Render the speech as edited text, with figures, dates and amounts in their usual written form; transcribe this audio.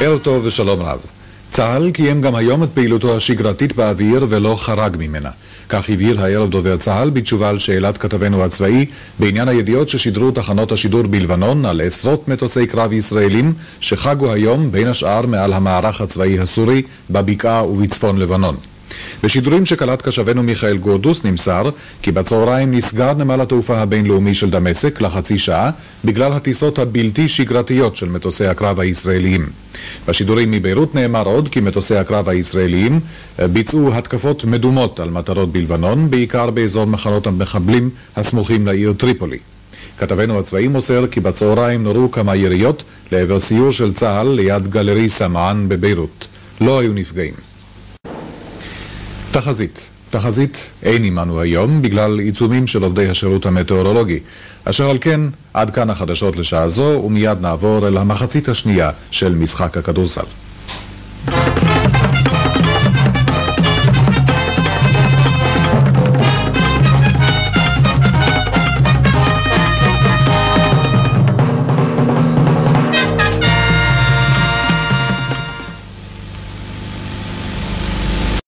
ערב טוב ושלום רב. צה"ל קיים גם היום את פעילותו השגרתית באוויר ולא חרג ממנה. כך הבהיר הערב דובר צה"ל בתשובה על שאלת כתבנו הצבאי בעניין הידיעות ששידרו תחנות השידור בלבנון על עשרות מטוסי קרב ישראלים שחגו היום בין השאר מעל המערך הצבאי הסורי בבקעה ובצפון לבנון. בשידורים שקלט קשבנו מיכאל גורדוס נמסר כי בצהריים נסגר נמל התעופה הבינלאומי של דמשק לחצי שעה בגלל הטיסות הבלתי שגרתיות של מטוסי הקרב הישראליים. בשידורים מביירות נאמר עוד כי מטוסי הקרב הישראליים ביצעו התקפות מדומות על מטרות בלבנון, בעיקר באזור מחנות המחבלים הסמוכים לעיר טריפולי. כתבנו הצבאי מוסר כי בצהריים נורו כמה יריות לעבר סיור של צה"ל ליד גלרי סמען בביירות. לא היו נפגעים. תחזית אין עמנו היום בגלל עיצומים של עובדי השירות המטאורולוגי. אשר על כן, עד כאן החדשות לשעה זו, ומיד נעבור אל המחצית השנייה של משחק הכדורסל.